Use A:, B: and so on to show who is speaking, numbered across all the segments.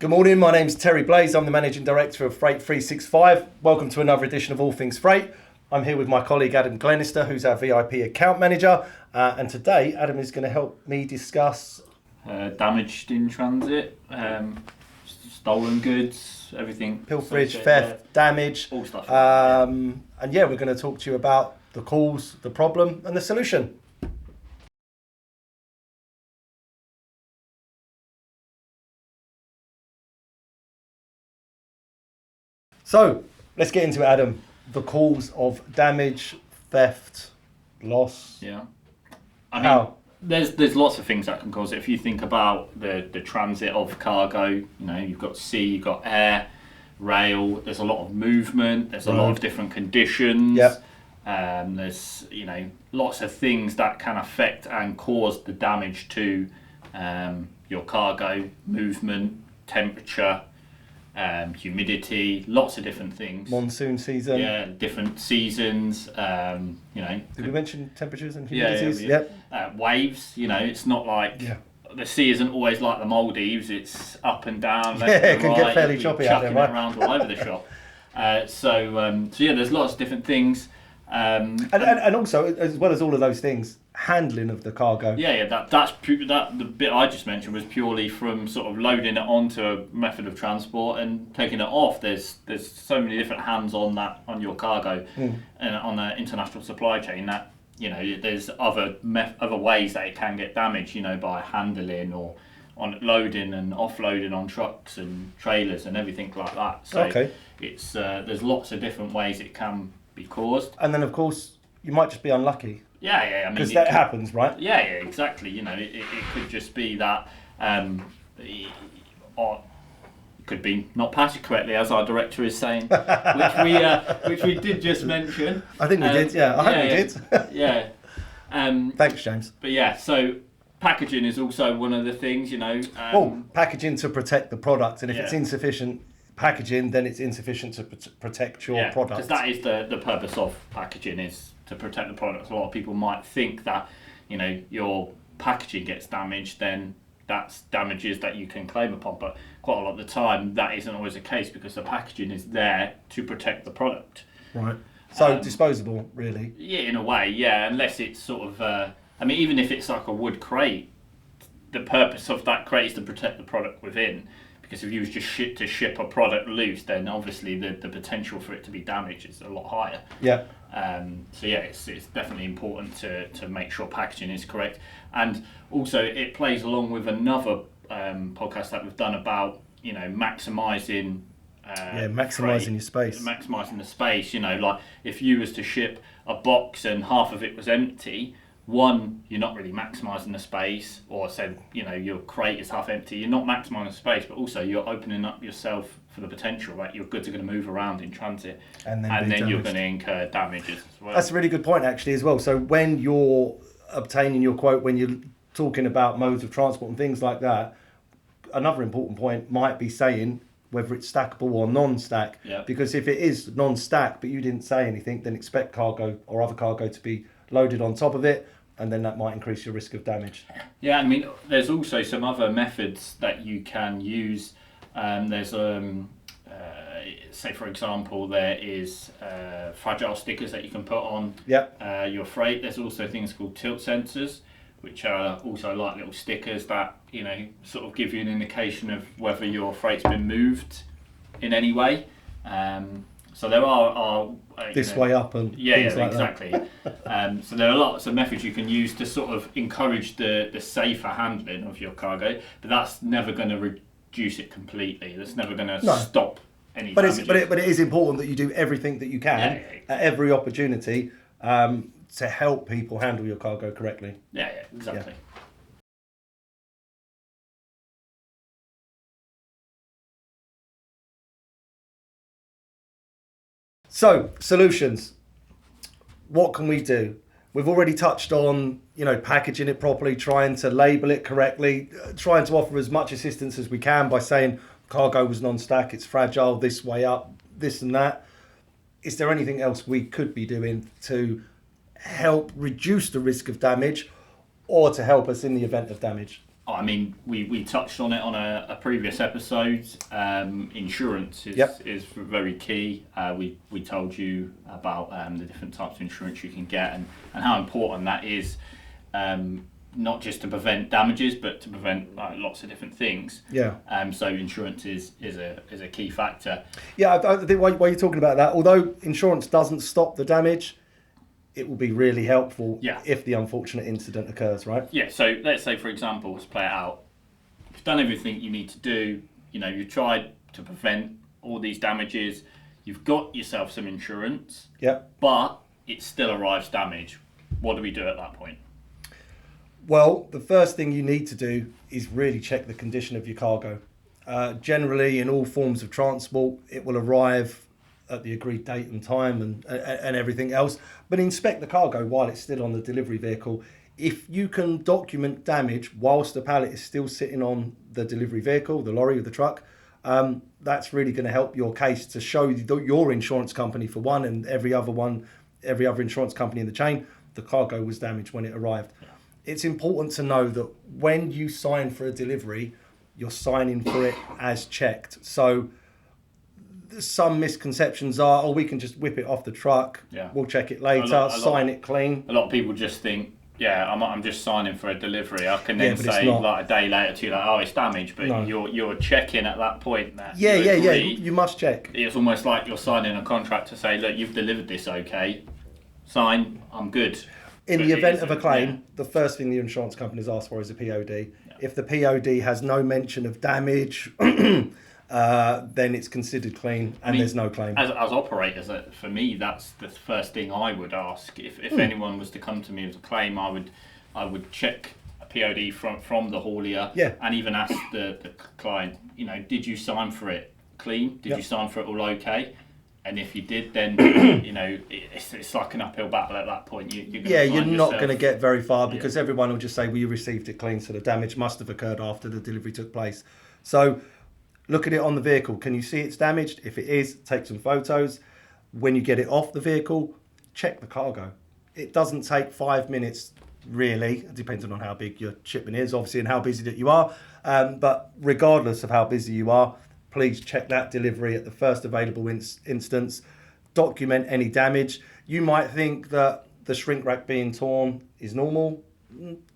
A: Good morning, my name's Terry Blaze. I'm the Managing Director of Freight 365. Welcome to another edition of All Things Freight. I'm here with my colleague Adam Glenister, who's our VIP account manager. And today, Adam is going to help me discuss...
B: damaged in transit, stolen goods, everything.
A: Pilferage, theft, damage.
B: All stuff.
A: And yeah, we're going to talk to you about the cause, the problem and the solution. So, let's get into it, Adam. The cause of damage, theft, loss.
B: Yeah. I mean, there's lots of things that can cause it. If you think about the transit of cargo, you've got sea, you've got air, rail, there's a lot of movement, there's a lot of different conditions.
A: Yep.
B: There's, lots of things that can affect and cause the damage to your cargo, movement, temperature, humidity, lots of different things.
A: Monsoon season.
B: Yeah, different seasons.
A: Did we mention temperatures and humidities?
B: Yep. Waves. It's not like the sea isn't always like the Maldives. It's up and down. Left
A: it
B: and
A: can
B: right.
A: get fairly choppy out there, right?
B: Around all over the shop. So there's lots of different things.
A: And also, as well as all of those things, handling of the cargo.
B: The bit I just mentioned was purely from sort of loading it onto a method of transport and taking it off. There's so many different hands on your cargo and on the international supply chain that there's other ways that it can get damaged. By handling or on loading and offloading on trucks and trailers and everything like that. So it's there's lots of different ways it can be caused.
A: And then of course you might just be unlucky.
B: Yeah. I mean,
A: because that happens, right?
B: Yeah, exactly. It could just be that, or it could be not packaged correctly, as our director is saying, which we did just mention.
A: I think we did. Yeah, I hope we did.
B: Yeah.
A: Thanks, James.
B: But yeah, so packaging is also one of the things.
A: Packaging to protect the product, and if it's insufficient packaging, then it's insufficient to protect your product.
B: Because that is the purpose of packaging, is to protect the product. A lot of people might think that your packaging gets damaged, then that's damages that you can claim upon, but quite a lot of the time that isn't always the case, because the packaging is there to protect the product.
A: Right. So disposable, really.
B: Yeah, in a way, unless it's sort of even if it's like a wood crate, the purpose of that crate is to protect the product within. Because if you was just ship a product loose, then obviously the potential for it to be damaged is a lot higher.
A: Yeah.
B: It's definitely important to make sure packaging is correct. And also it plays along with another podcast that we've done about maximising
A: maximising your space.
B: Maximising the space. Like if you was to ship a box and half of it was empty, one, you're not really maximising the space, or say, your crate is half empty, you're not maximising the space, but also you're opening up yourself for the potential that your goods are going to move around in transit, and then you're going to incur damages as well.
A: That's a really good point, actually, as well. So when you're obtaining your quote, when you're talking about modes of transport and things like that, another important point might be saying whether it's stackable or non-stack.
B: Yeah.
A: Because if it is non-stack, but you didn't say anything, then expect cargo or other cargo to be loaded on top of it, and then that might increase your risk of damage. Yeah,
B: I mean, there's also some other methods that you can use. There's, say for example, there is fragile stickers that you can put on your freight. There's also things called tilt sensors, which are also like little stickers that, sort of give you an indication of whether your freight's been moved in any way. So there are
A: this way up and things like
B: exactly. So there are lots of methods you can use to sort of encourage the safer handling of your cargo, but that's never going to reduce it completely. That's never going to stop any damages.
A: But it is important that you do everything that you can at every opportunity to help people handle your cargo correctly.
B: Yeah, exactly. Yeah.
A: So, solutions. What can we do? We've already touched on, packaging it properly, trying to label it correctly, trying to offer as much assistance as we can by saying cargo was non-stack, it's fragile, this way up, this and that. Is there anything else we could be doing to help reduce the risk of damage or to help us in the event of damage?
B: I mean, we touched on it on a previous episode. Insurance is very key. We told you about the different types of insurance you can get and how important that is, not just to prevent damages, but to prevent lots of different things.
A: Yeah.
B: So insurance is a key factor.
A: Yeah, I think while you're talking about that, although insurance doesn't stop the damage, it will be really helpful if the unfortunate incident occurs, right?
B: Yeah, so let's say, for example, let's play it out. You've done everything you need to do. You've tried to prevent all these damages. You've got yourself some insurance.
A: Yeah.
B: But it still arrives damage. What do we do at that point?
A: Well, the first thing you need to do is really check the condition of your cargo. Generally, in all forms of transport, it will arrive at the agreed date and time and everything else, but inspect the cargo while it's still on the delivery vehicle. If you can document damage whilst the pallet is still sitting on the delivery vehicle, the lorry or the truck, that's really going to help your case to show your insurance company, for one, and every other insurance company in the chain, the cargo was damaged when it arrived. Yeah. It's important to know that when you sign for a delivery, you're signing for it as checked. So some misconceptions are, we can just whip it off the truck, we'll check it later, sign it clean.
B: A lot of people just think, I'm just signing for a delivery. I can then say like a day later to you, like, it's damaged, but no. you're checking at that point that
A: you must check.
B: It's almost like you're signing a contract to say, look, you've delivered this okay, sign, I'm good.
A: In the event of a claim, the first thing the insurance companies ask for is a POD. Yeah. If the POD has no mention of damage, then it's considered clean and there's no claim.
B: As operators, for me, that's the first thing I would ask. If anyone was to come to me with a claim, I would check a POD from the haulier and even ask the client, did you sign for it clean? Did you sign for it all okay? And if you did, then it's like an uphill battle at that point.
A: You're not going to get very far because everyone will just say, well, you received it clean, so the damage must have occurred after the delivery took place. So look at it on the vehicle. Can you see it's damaged? If it is, take some photos. When you get it off the vehicle, check the cargo. It doesn't take 5 minutes, really, depending on how big your shipment is, obviously, and how busy that you are. But regardless of how busy you are, please check that delivery at the first available instance. Document any damage. You might think that the shrink wrap being torn is normal.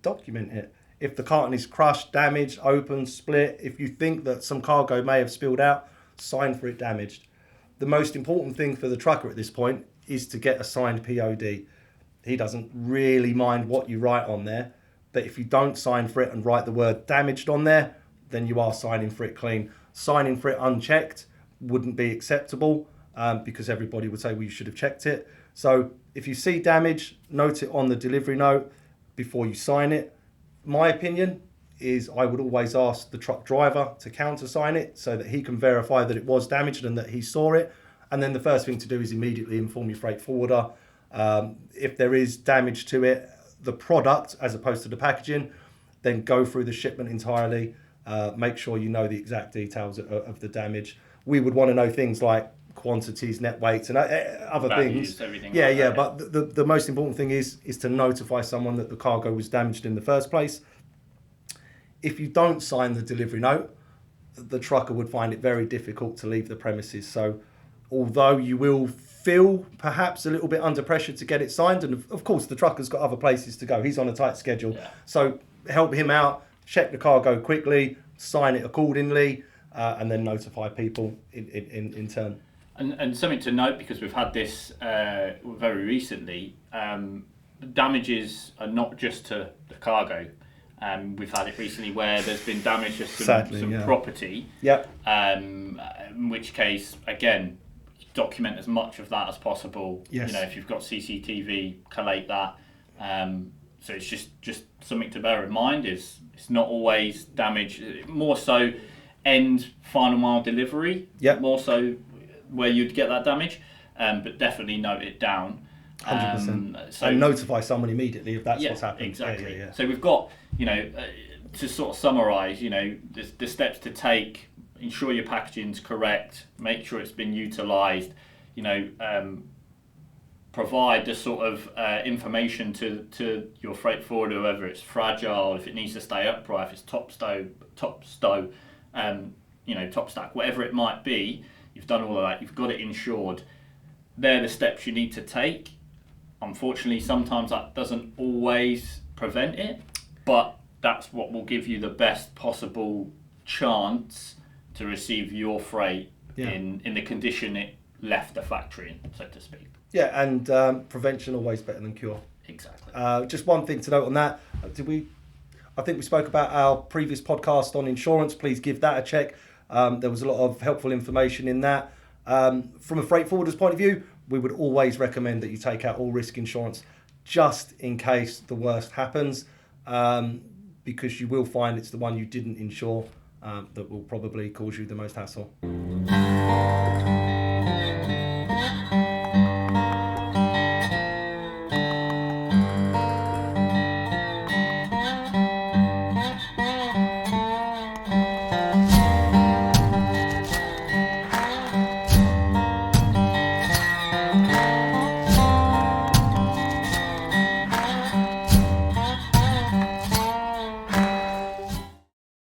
A: Document it. If the carton is crushed, damaged, open, split, if you think that some cargo may have spilled out, sign for it damaged. The most important thing for the trucker at this point is to get a signed POD. He doesn't really mind what you write on there, but if you don't sign for it and write the word damaged on there, then you are signing for it clean. Signing for it unchecked wouldn't be acceptable because everybody would say, well, you should have checked it. So if you see damage, note it on the delivery note before you sign it. My opinion is I would always ask the truck driver to countersign it so that he can verify that it was damaged and that he saw it. And then the first thing to do is immediately inform your freight forwarder. If there is damage to it, the product as opposed to the packaging, then go through the shipment entirely. Make sure you know the exact details of the damage. We would want to know things like quantities, net weights, and other
B: values,
A: things. But the most important thing is to notify someone that the cargo was damaged in the first place. If you don't sign the delivery note, the trucker would find it very difficult to leave the premises. So although you will feel perhaps a little bit under pressure to get it signed, and of course the trucker's got other places to go, he's on a tight schedule, so help him out, check the cargo quickly, sign it accordingly, and then notify people in turn.
B: And something to note, because we've had this very recently, damages are not just to the cargo. We've had it recently where there's been damage to some property. Yep. In which case, again, document as much of that as possible. Yes. If you've got CCTV, collate that. So it's just something to bear in mind. It's not always damage. More so, end final mile delivery. Yep. More so, where you'd get that damage, but definitely note it down.
A: 100%. And notify someone immediately if that's what's happened.
B: Exactly. Yeah. So we've got, to sort of summarise, the steps to take. Ensure your packaging's correct. Make sure it's been utilised. provide the sort of information to your freight forwarder, whether it's fragile, if it needs to stay upright, if it's top stack, whatever it might be. You've done all of that. You've got it insured. They're the steps you need to take. Unfortunately, sometimes that doesn't always prevent it, but that's what will give you the best possible chance to receive your freight in the condition it left the factory in, so to speak.
A: Yeah, and prevention always better than cure.
B: Exactly.
A: Just one thing to note on that. I think we spoke about our previous podcast on insurance. Please give that a check. There was a lot of helpful information in that. From a freight forwarder's point of view, we would always recommend that you take out all risk insurance just in case the worst happens, because you will find it's the one you didn't insure that will probably cause you the most hassle.